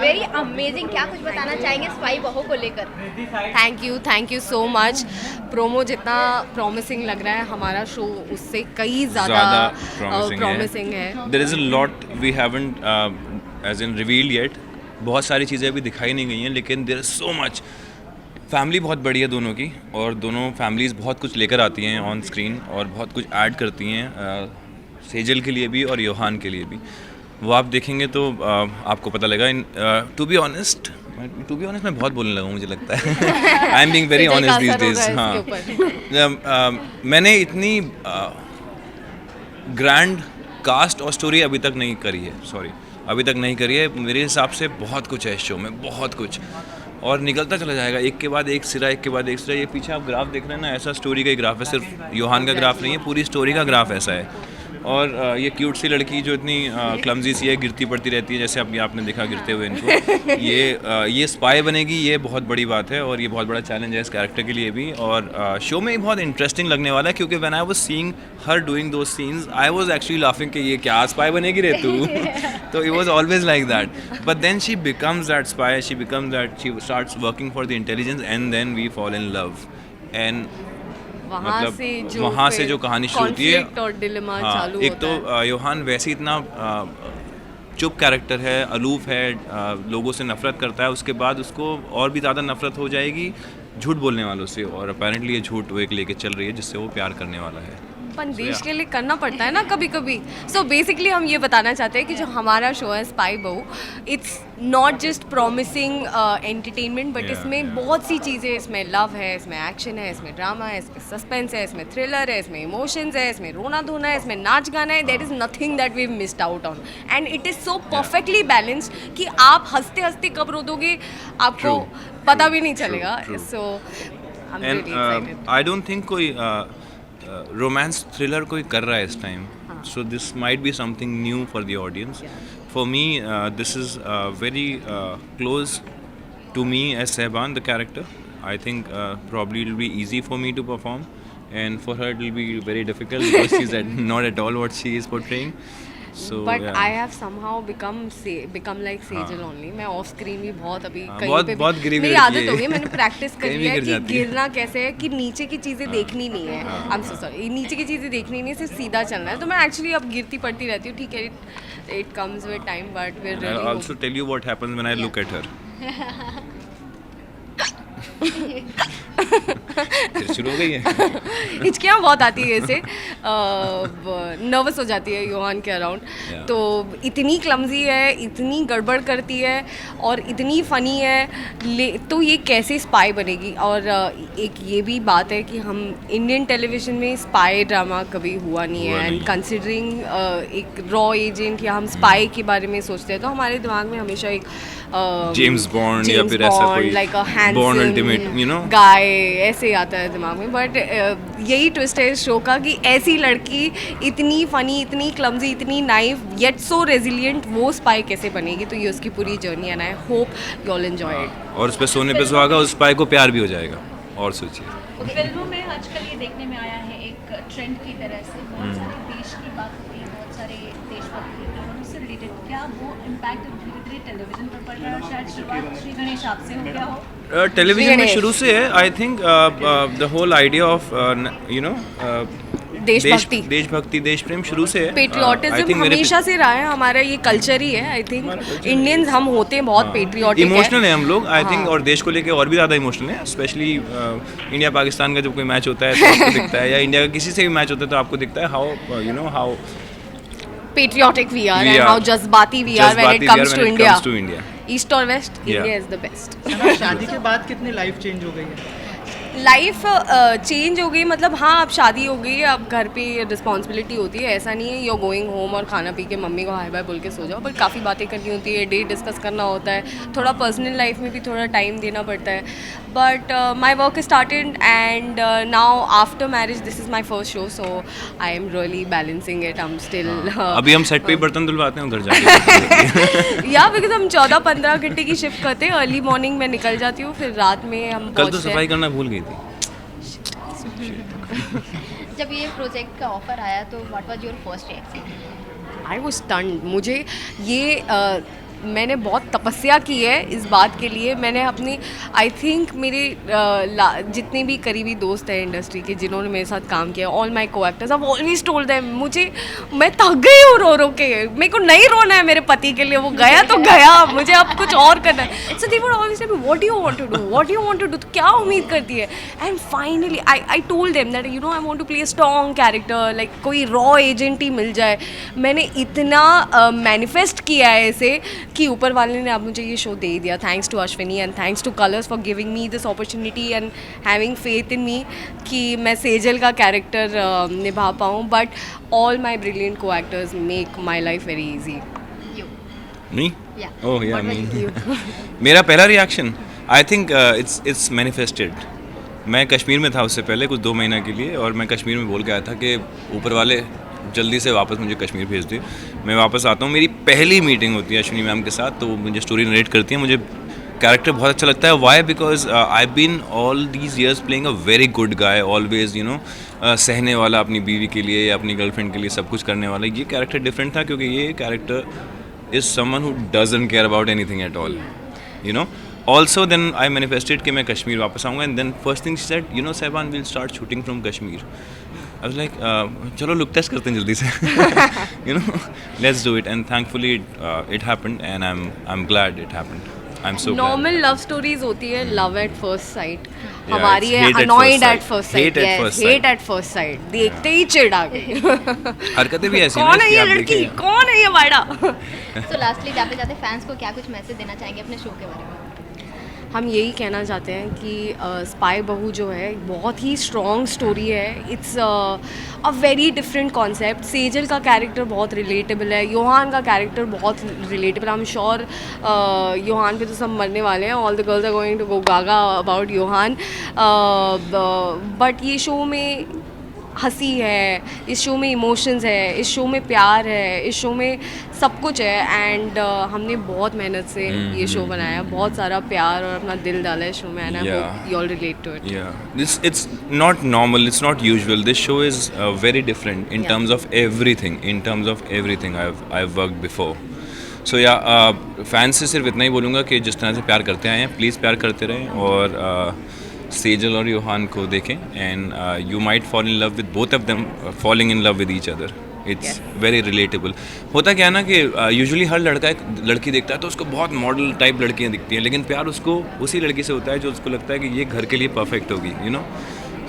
Very amazing. क्या कुछ बताना चाहेंगे स्पाई बहू को लेकर? Thank you so much. Promo जितना प्रॉमिसिंग लग रहा है, हमारा शो उससे कई ज़्यादा प्रॉमिसिंग है। There is a lot we haven't as in revealed yet. बहुत सारी चीज़ें अभी दिखाई नहीं गई हैं, लेकिन there is so much. Family बहुत बड़ी है दोनों की, और दोनों फैमिलीज़ बहुत कुछ लेकर आती हैं ऑन स्क्रीन और बहुत कुछ ऐड करती हैं, सेजल के लिए भी और योहान के लिए भी। वो आप देखेंगे तो आपको पता लगेगा। टू बी ऑनेस्ट मैं बहुत बोलने लगा हूँ, मुझे लगता है। I am being very honest these days. हाँ, मैंने इतनी ग्रैंड कास्ट और स्टोरी अभी तक नहीं करी है, अभी तक नहीं करी है। मेरे हिसाब से बहुत कुछ है इस शो में, बहुत कुछ, और निकलता चला जाएगा एक के बाद एक सिरा, एक के बाद एक सिरा। ये पीछे आप ग्राफ देख रहे हैं ना, ऐसा स्टोरी का ही ग्राफ है, सिर्फ योहान का ग्राफ नहीं है, पूरी स्टोरी का ग्राफ ऐसा है। और ये क्यूट सी लड़की जो इतनी क्लमजी सी है, गिरती पड़ती रहती है, जैसे अभी आपने देखा गिरते हुए इनको, ये स्पाई बनेगी, ये बहुत बड़ी बात है और ये बहुत बड़ा चैलेंज है इस कैरेक्टर के लिए भी। और शो में बहुत इंटरेस्टिंग लगने वाला है, क्योंकि when I was seeing her doing those scenes, I was actually laughing कि ये क्या स्पाई बनेगी रे तू। तो it was always like that, but then she becomes that spy, she starts working for the intelligence, and then we fall in love. And वहाँ से जो कहानी शुरू होती है और डिलेमा चालू एक तो योहान वैसे इतना चुप कैरेक्टर है, अलूफ है, लोगों से नफरत करता है, उसके बाद उसको और भी ज़्यादा नफरत हो जाएगी झूठ बोलने वालों से, और अपेरेंटली ये झूठ वो एक लेके चल रही है जिससे वो प्यार करने वाला है। अपन देश के लिए करना पड़ता है ना कभी कभी। सो बेसिकली हम ये बताना चाहते हैं कि जो हमारा शो है स्पाई बहू, it's not just promising entertainment, but इसमें बहुत सी चीज़ें, इसमें लव है, इसमें एक्शन है, इसमें ड्रामा है, इसमें सस्पेंस है, इसमें थ्रिलर है, इसमें इमोशंस है, इसमें रोना धोना है, इसमें नाच गाना है। There is nothing that we missed out on, and it is so perfectly balanced कि आप हंसते हंसते कब रो दोगे आपको पता भी नहीं चलेगा। सो आई डोंट थिंक कोई रोमांस थ्रिलर कोई कर रहा है इस time, so this might be something new for the audience. For me this is very close to me as Sahban the character. I think probably it will be easy for me to perform, and for her it will be very difficult because she's not at all what she is portraying. So, but yeah. I have somehow become like Sejal only. मैं of screen भी बहुत अभी कहीं बहुत पे बहुत गिरी मेरी रहती आदत है। हो गई, मैंने प्रैक्टिस कर कहीं भी लिया है गिर कि जाती है। गिरना कैसे है, कि नीचे की चीज़ें देखनी नहीं है। आई एम सो सॉरी, नीचे की चीज़ें देखनी नहीं, सिर्फ सीधा चलना है। तो मैं एक्चुअली अब गिरती पड़ती रहती हूँ, ठीक है, it comes with time, but we're really I'll also tell you what happens when I look at her. फिर शुरू हो गई है। हिचकियाँ बहुत आती है ऐसे, नर्वस हो जाती है योहान के अराउंड। Yeah. तो इतनी क्लमजी है, इतनी गड़बड़ करती है और इतनी फ़नी है, तो ये कैसे स्पाई बनेगी। और एक ये भी बात है कि हम इंडियन टेलीविज़न में स्पाई ड्रामा कभी हुआ नहीं है, एंड कंसिडरिंग एक रॉ एजेंट या हम स्पाई के बारे में सोचते हैं तो हमारे दिमाग में हमेशा एक जेम्स बॉन्ड या फिर ऐसा कोई like a born ultimate, you know, गाय ऐसे आता है दिमाग में। बट यही ट्विस्ट है इस शो का कि ऐसी लड़की इतनी फनी, इतनी क्लमजी, इतनी नाइव, येट सो रेजिलिएंट, वो स्पाई कैसे बनेगी। तो ये उसकी पूरी जर्नी है, आई hope you all enjoy it. और उस पर सोने पे सुहागा, उस स्पाई को प्यार भी हो जाएगा। और सोचिए, फिल्मों में आजकल ये देखने में आया है एक ट्रेंड की तरह से, बहुत सारे देश की बात होती है, बहुत सारे देशभक्ति की, और उससे रिलेटेड क्या वो इम्पैक्ट धीरे धीरे टेलीविजन पर पड़ रहा है, और शायद शुरुआत श्री गणेश आपसे हो गया हो। टेलीविजन में शुरू से है। I think the whole idea of you know देशभक्ति, देश प्रेम शुरू से है। पेट्रियोटिज्म हमेशा से रहा है, हमारा ये कल्चर ही है। आई थिंक इंडियंस हम होते हैं बहुत पेट्रियोटिक, इमोशनल है हम लोग, आई थिंक, और देश को लेके और भी ज़्यादा इमोशनल है। स्पेशली इंडिया पाकिस्तान का जब कोई मैच होता है तो आपको दिखता है, या इंडिया का किसी से भी मैच होता है तो आपको दिखता है how you know how patriotic we are and how जज्बाती we are when it comes to India. East or West, India is the best. शादी के बाद कितनी लाइफ चेंज हो गई है? लाइफ चेंज हो गई, मतलब हाँ अब शादी हो गई, अब घर पे रिस्पॉन्सिबिलिटी होती है। ऐसा नहीं है यू गोइंग होम और खाना पी के मम्मी को हाय बाय बोल के सो जाओ, बट काफ़ी बातें करनी होती है, डेट डिस्कस करना होता है, थोड़ा पर्सनल लाइफ में भी थोड़ा टाइम देना पड़ता है। But my work started and now after marriage this is my first show, so I am really balancing it. I am still अभी हम सेट पे ही बर्तन धुलवाते हैं उधर जाके। या बिकॉज हम 14-15 घंटे की शिफ्ट करते हैं, अर्ली मॉर्निंग में निकल जाती हूँ, फिर रात में हम कल तो सफाई करना भूल गई थी। जब ये प्रोजेक्ट का ऑफर आया तो what was your first reaction? I was stunned. मुझे ये मैंने बहुत तपस्या की है इस बात के लिए। मैंने अपनी आई थिंक मेरे जितने भी करीबी दोस्त हैं इंडस्ट्री के जिन्होंने मेरे साथ काम किया, ऑल माई को actors, I always told them, मैं थक गई हूँ रो के, मेरे को नहीं रोना है मेरे पति के लिए, वो गया तो गया, मुझे अब कुछ और करना है। So they would always say what do you want to do, what do you want to do, तो क्या उम्मीद करती है। And finally I told them that you know I want to play strong character, like कोई रॉ agent ही मिल जाए। मैंने इतना मैनिफेस्ट किया है इसे कि ऊपर वाले ने अब मुझे ये शो दे दिया। Thanks to Ashwini and thanks to Colors for giving me this opportunity and having faith in me कि मैं सेजल का कैरेक्टर निभा पाऊँ। But all my brilliant co-actors make my life very easy. Me Yeah. Oh yeah What me about you? मेरा पहला reaction I think it's manifested. मैं कश्मीर में था उससे पहले कुछ 2 महीना के लिए, और मैं कश्मीर में बोल के आया था कि ऊपर वाले जल्दी से वापस मुझे कश्मीर भेज दिए, मैं वापस आता हूँ। मेरी पहली मीटिंग होती है अश्विनी मैम के साथ, तो वो मुझे स्टोरी नरेट करती है। मुझे कैरेक्टर बहुत अच्छा लगता है। Why? Because I been all these years playing a very good guy, always you know सहने वाला अपनी बीवी के लिए या अपनी गर्लफ्रेंड के लिए सब कुछ करने वाला। ये कैरेक्टर डिफरेंट था क्योंकि ये character is someone who doesn't care about anything at all, you know. Also then I manifested कि मैं कश्मीर वापस आऊँगा, and then first thing she said, you know Saibaan, we'll start shooting from Kashmir. I was like, चलो look test करते हैं जल्दी से, you know, let's do it. And thankfully it happened, and I'm glad it happened. I'm so glad. Normal love stories होती है love at first sight, Yeah, हमारी it's है hate at annoyed first at sight. First Hate sight, at first sight. Hate at first sight, देखते ही चिढ़ आ गई। हरकतें भी ऐसी हैं कौन है कि ये आप लड़की, देखिए। कौन है ये वाड़ा। तो लास्टली जाते जाते फैंस को क्या कुछ मैसेज देना चाहेंगे अपने शो के बारे में? हम यही कहना चाहते हैं कि स्पाई बहू जो है बहुत ही स्ट्रॉन्ग स्टोरी है। It's a very different concept. Sejal का कैरेक्टर बहुत रिलेटेबल है, योहान का कैरेक्टर बहुत relatable. I am sure Yohan पे तो सब मरने वाले हैं, all the girls are going to go gaga about Yohan. But ये शो में हंसी है, इस शो में इमोशंस है, इस शो में प्यार है, इस शो में सब कुछ है। एंड हमने बहुत मेहनत से ये शो बनाया, बहुत सारा प्यार और अपना दिल डाला है शो में, and I hope you all relate to it. Yeah, it's not normal, it's not usual. This show is very different in Yeah. terms of everything, I've worked before. So yeah, fans से सिर्फ इतना ही बोलूँगा कि जिस तरह से प्यार करते आए हैं, प्लीज़ प्यार करते रहें, और सेजल और योहान को देखें, and you might fall in love with both of them falling in love with each other. It's very relatable. होता क्या है ना कि यूजुअली हर लड़का एक लड़की देखता है तो उसको बहुत मॉडल टाइप लड़कियां दिखती हैं, लेकिन प्यार उसको उसी लड़की से होता है जो उसको लगता है कि ये घर के लिए परफेक्ट होगी, you know.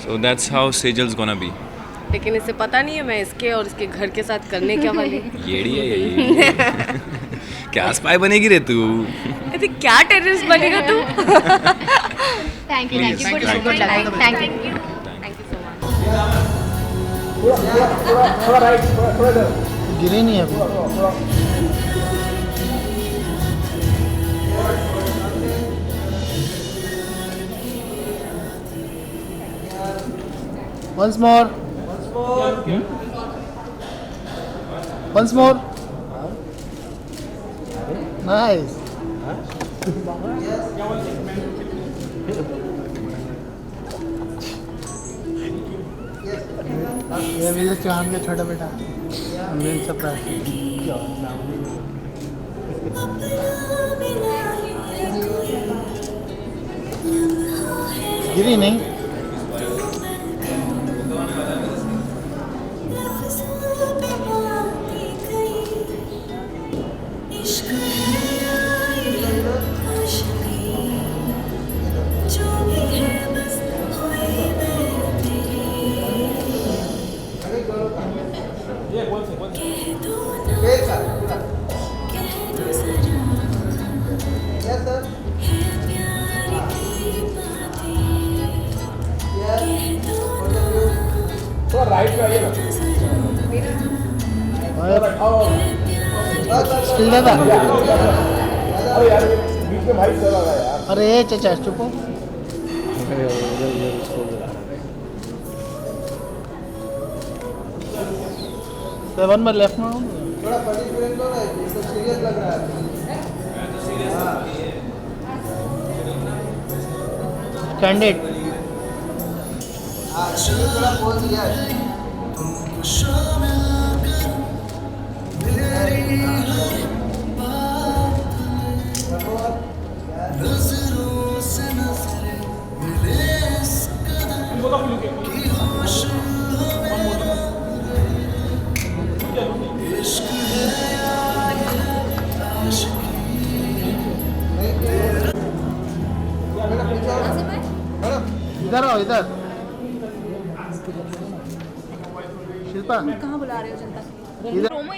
So that's how Sejal's gonna be. लेकिन इसे पता नहीं है मैं इसके और इसके घर के साथ करने क्या वाली। येड़ी है ये। क्या स्पाई बनेगी रे तू? अरे क्या टेररिस्ट बनेगा तू। Thank you, Please, good thank good you. Luck, thank you. Thank you so much. गिरी नहीं अभी। Once more. Once more. Nice. ये भी चौहान का छोटा बेटा अमरीन सरप्राइज। गिरी नहीं। स्टिल दादा। अरे चाचा चुप हो। वन बार लेफ्ट में कैंडिडेट। इधर आओ इधर। शिल्पा कहाँ बुला रहे हो जनता के लिए? इधर प्रोमो